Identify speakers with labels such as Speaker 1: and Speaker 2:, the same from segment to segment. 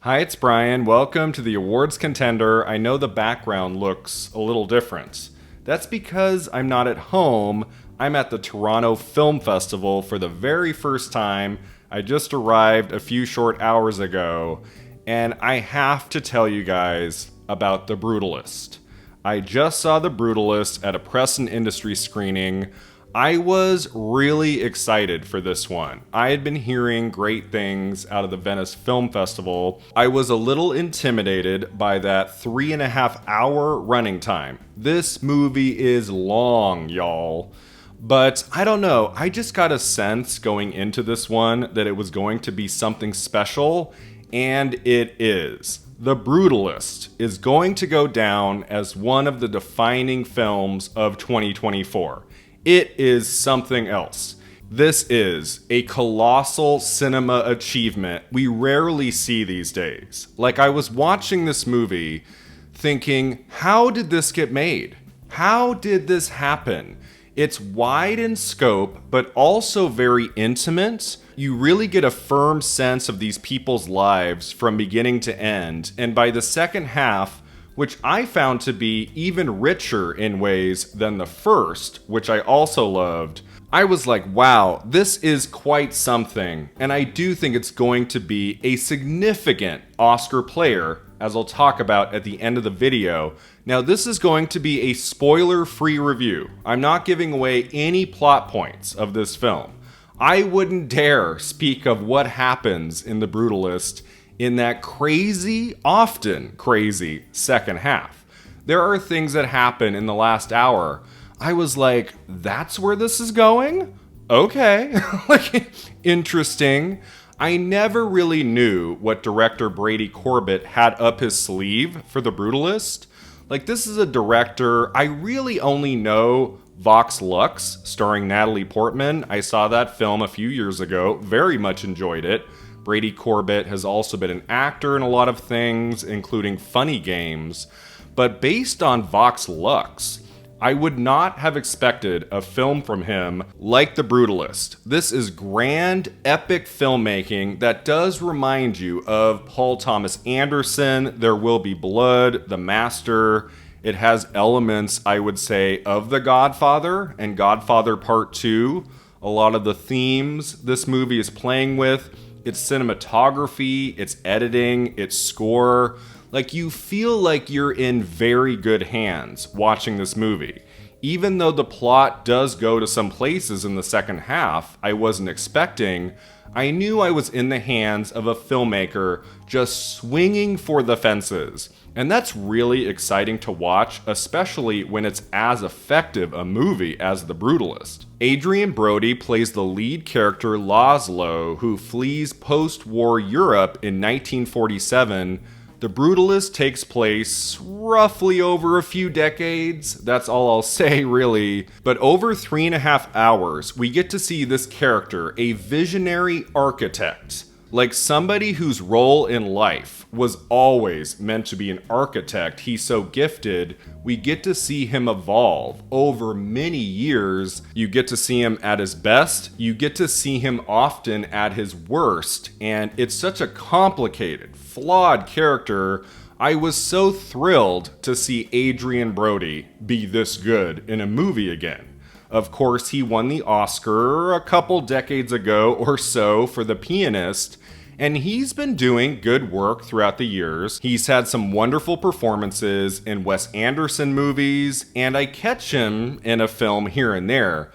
Speaker 1: Hi, it's Brian. Welcome to the awards contender. I know the background looks a little different. That's because I'm not at home. I'm at the Toronto Film Festival for the very first time. I just arrived a few short hours ago, and I have to tell you guys about The Brutalist. I just saw The Brutalist at a press and industry screening. I was really excited for this one. I had been hearing great things out of the Venice Film Festival. I was a little intimidated by that 3.5 hour running time. This movie is long, y'all. But I don't know, I just got a sense going into this one that it was going to be something special, and it is. The Brutalist is going to go down as one of the defining films of 2024. It is something else. This is a colossal cinema achievement we rarely see these days. Like, I was watching this movie thinking, how did this get made? How did this happen? It's wide in scope, but also very intimate. You really get a firm sense of these people's lives from beginning to end. And by the second half, which I found to be even richer in ways than the first, which I also loved, I was like, wow, this is quite something. And I do think it's going to be a significant Oscar player, as I'll talk about at the end of the video. Now, this is going to be a spoiler-free review. I'm not giving away any plot points of this film. I wouldn't dare speak of what happens in The Brutalist in that crazy, often crazy second half. There are things that happen in the last hour. I was like, that's where this is going? Okay. Like, interesting. I never really knew what director Brady Corbett had up his sleeve for The Brutalist. Like, this is a director I really only know Vox Lux, starring Natalie Portman. I saw that film a few years ago, very much enjoyed it. Brady Corbett has also been an actor in a lot of things, including Funny Games. But based on Vox Lux, I would not have expected a film from him like The Brutalist. This is grand, epic filmmaking that does remind you of Paul Thomas Anderson, There Will Be Blood, The Master. It has elements, I would say, of The Godfather and Godfather Part 2. A lot of the themes this movie is playing with. Its cinematography, its editing, its score. Like, you feel like you're in very good hands watching this movie. Even though the plot does go to some places in the second half I wasn't expecting, I knew I was in the hands of a filmmaker just swinging for the fences. And that's really exciting to watch, especially when it's as effective a movie as The Brutalist. Adrien Brody plays the lead character Laszlo, who flees post-war Europe in 1947. The Brutalist takes place roughly over a few decades. That's all I'll say, really. But over 3.5 hours, we get to see this character, a visionary architect. Like somebody whose role in life was always meant to be an architect. He's so gifted. We get to see him evolve over many years. You get to see him at his best. You get to see him often at his worst. And it's such a complicated, flawed character. I was so thrilled to see Adrien Brody be this good in a movie again. Of course, he won the Oscar a couple decades ago or so for The Pianist, and he's been doing good work throughout the years. He's had some wonderful performances in Wes Anderson movies, and I catch him in a film here and there.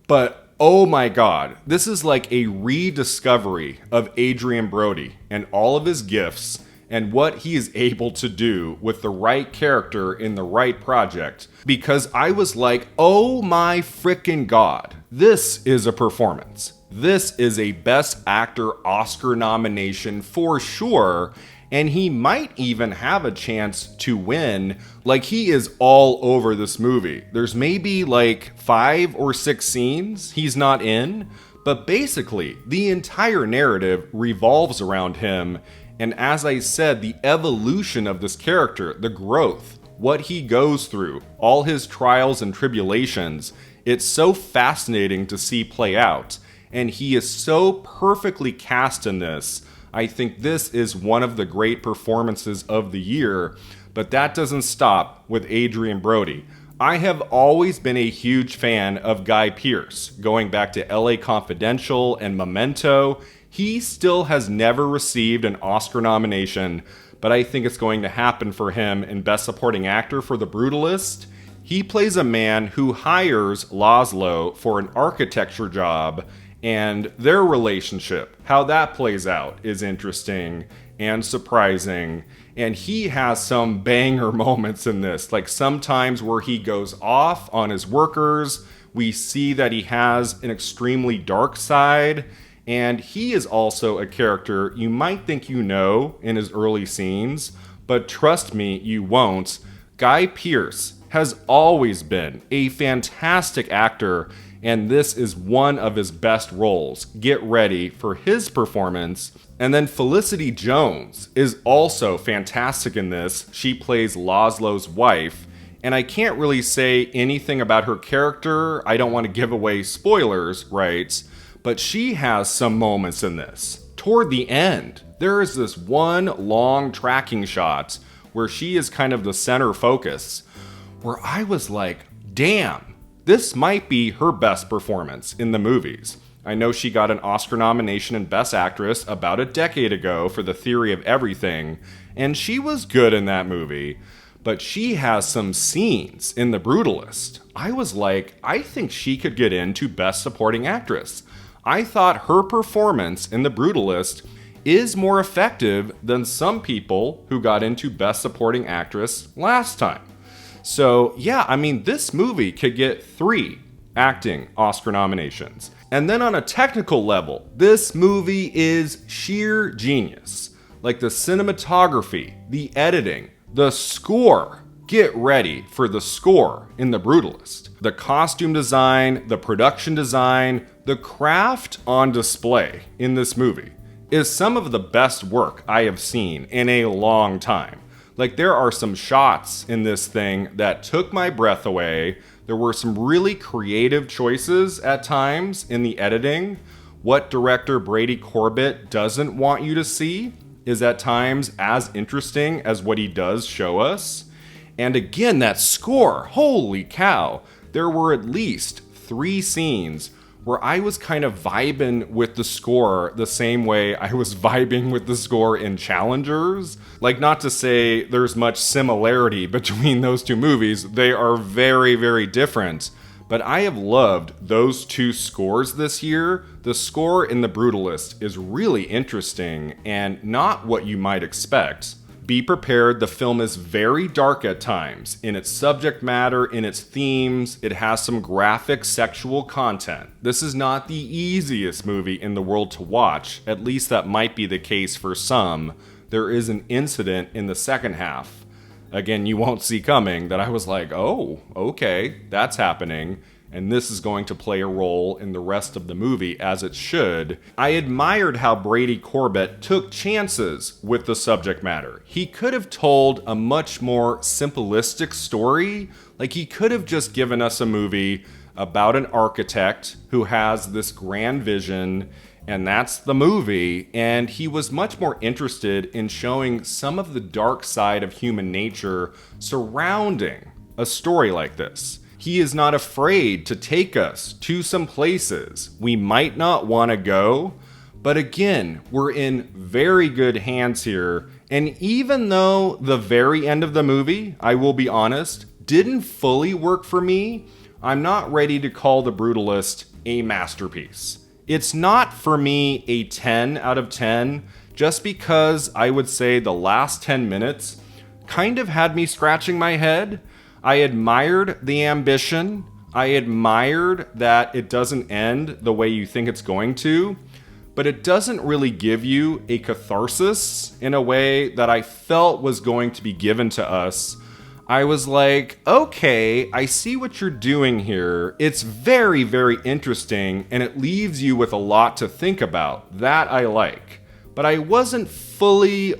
Speaker 1: But oh my god, this is like a rediscovery of Adrien Brody and all of his gifts and what he is able to do with the right character in the right project. Because I was like, oh my frickin' god, this is a performance. This is a Best Actor Oscar nomination for sure, and he might even have a chance to win. Like, he is all over this movie. There's maybe like 5 or 6 scenes he's not in, but basically the entire narrative revolves around him. And as I said, the evolution of this character, the growth, what he goes through, all his trials and tribulations, it's so fascinating to see play out. And he is so perfectly cast in this. I think this is one of the great performances of the year, but that doesn't stop with Adrien Brody. I have always been a huge fan of Guy Pearce, going back to LA Confidential and Memento. He still has never received an Oscar nomination, but I think it's going to happen for him in Best Supporting Actor for The Brutalist. He plays a man who hires Laszlo for an architecture job, and their relationship, how that plays out, is interesting and surprising. And he has some banger moments in this, like sometimes where he goes off on his workers. We see that he has an extremely dark side, and he is also a character you might think you know in his early scenes, but trust me, you won't. Guy Pearce has always been a fantastic actor, and this is one of his best roles. Get ready for his performance. And then Felicity Jones is also fantastic in this. She plays Laszlo's wife, and I can't really say anything about her character. I don't want to give away spoilers, right? But she has some moments in this. Toward the end, there is this one long tracking shot where she is kind of the center focus, where I was like, damn, this might be her best performance in the movies. I know she got an Oscar nomination in Best Actress about a decade ago for The Theory of Everything, and she was good in that movie, but she has some scenes in The Brutalist. I was like, I think she could get into Best Supporting Actress. I thought her performance in The Brutalist is more effective than some people who got into Best Supporting Actress last time. So yeah, I mean, this movie could get 3 acting Oscar nominations. And then on a technical level, this movie is sheer genius. Like the cinematography, the editing, the score. Get ready for the score in The Brutalist. The costume design, the production design, the craft on display in this movie is some of the best work I have seen in a long time. Like, there are some shots in this thing that took my breath away. There were some really creative choices at times in the editing. What director Brady Corbett doesn't want you to see is at times as interesting as what he does show us. And again, that score, holy cow. There were at least 3 scenes where I was kind of vibing with the score the same way I was vibing with the score in Challengers. Like, not to say there's much similarity between those 2 movies. They are very, very different. But I have loved those 2 scores this year. The score in The Brutalist is really interesting and not what you might expect. Be prepared, the film is very dark at times in its subject matter, in its themes. It has some graphic sexual content. This is not the easiest movie in the world to watch, at least that might be the case for some. There is an incident in the second half, again, you won't see coming, that I was like, oh, okay, that's happening. And this is going to play a role in the rest of the movie, as it should. I admired how Brady Corbett took chances with the subject matter. He could have told a much more simplistic story. Like, he could have just given us a movie about an architect who has this grand vision, and that's the movie. And he was much more interested in showing some of the dark side of human nature surrounding a story like this. He is not afraid to take us to some places we might not want to go. But again, we're in very good hands here. And even though the very end of the movie, I will be honest, didn't fully work for me, I'm not ready to call The Brutalist a masterpiece. It's not for me a 10 out of 10, just because I would say the last 10 minutes kind of had me scratching my head. I admired the ambition. I admired that it doesn't end the way you think it's going to, but it doesn't really give you a catharsis in a way that I felt was going to be given to us. I was like, okay, I see what you're doing here. It's very, very interesting, and it leaves you with a lot to think about. That I like. But I wasn't fully,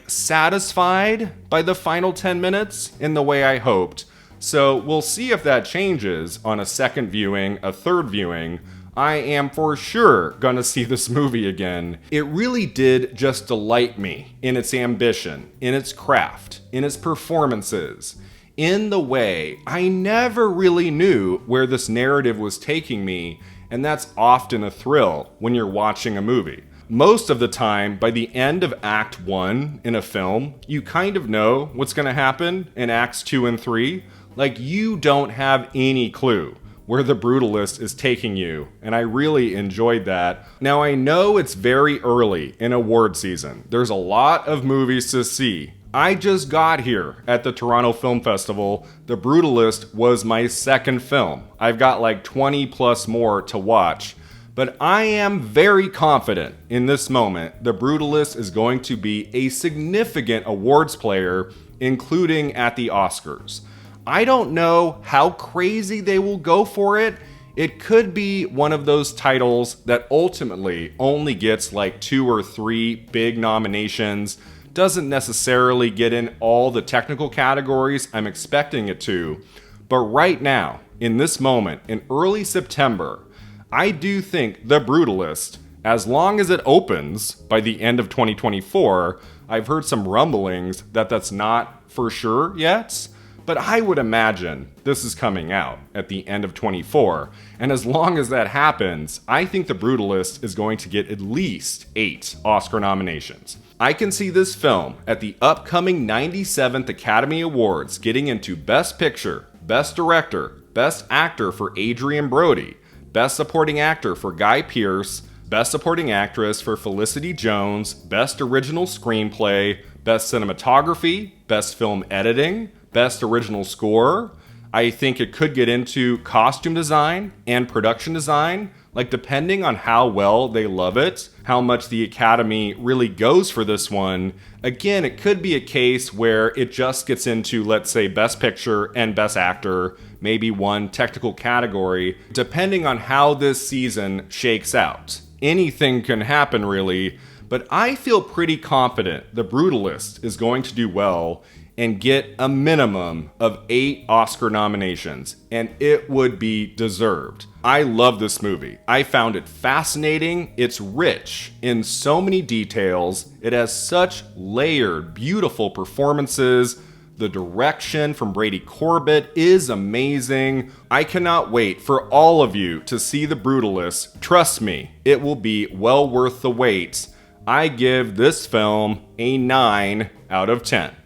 Speaker 1: satisfied by the final 10 minutes in the way I hoped. So we'll see if that changes on a second viewing, a third viewing. I am for sure gonna see this movie again. It really did just delight me in its ambition, in its craft, in its performances, in the way I never really knew where this narrative was taking me, and that's often a thrill when you're watching a movie. Most of the time, by the end of Act 1 in a film, you kind of know what's gonna happen in Acts 2 and 3. Like, you don't have any clue where the Brutalist is taking you, and I really enjoyed that. Now, I know it's very early in award season. There's a lot of movies to see. I just got here at the Toronto Film Festival. The Brutalist was my second film. I've got like 20 plus more to watch. But I am very confident in this moment The Brutalist is going to be a significant awards player, including at the Oscars. I don't know how crazy they will go for it. It could be one of those titles that ultimately only gets like 2 or 3 big nominations, doesn't necessarily get in all the technical categories I'm expecting it to. But right now, in this moment, in early September, I do think The Brutalist, as long as it opens by the end of 2024, I've heard some rumblings that that's not for sure yet, but I would imagine this is coming out at the end of 24, and as long as that happens, I think The Brutalist is going to get at least 8 Oscar nominations. I can see this film at the upcoming 97th Academy Awards getting into Best Picture, Best Director, Best Actor for Adrien Brody, Best Supporting Actor for Guy Pearce, Best Supporting Actress for Felicity Jones, Best Original Screenplay, Best Cinematography, Best Film Editing, Best Original Score. I think it could get into costume design and production design, like depending on how well they love it, how much the Academy really goes for this one. Again, it could be a case where it just gets into, let's say, Best Picture and Best Actor, maybe one technical category, depending on how this season shakes out. Anything can happen, really, but I feel pretty confident The Brutalist is going to do well and get a minimum of 8 Oscar nominations, and it would be deserved. I love this movie. I found it fascinating. It's rich in so many details. It has such layered, beautiful performances. The direction from Brady Corbett is amazing. I cannot wait for all of you to see The Brutalist. Trust me, it will be well worth the wait. I give this film a 9 out of 10.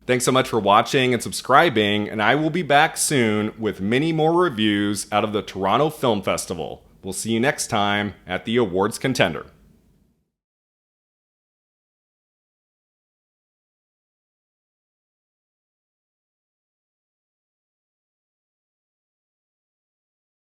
Speaker 1: Thanks so much for watching and subscribing, and I will be back soon with many more reviews out of the Toronto Film Festival. We'll see you next time at the Awards Contender.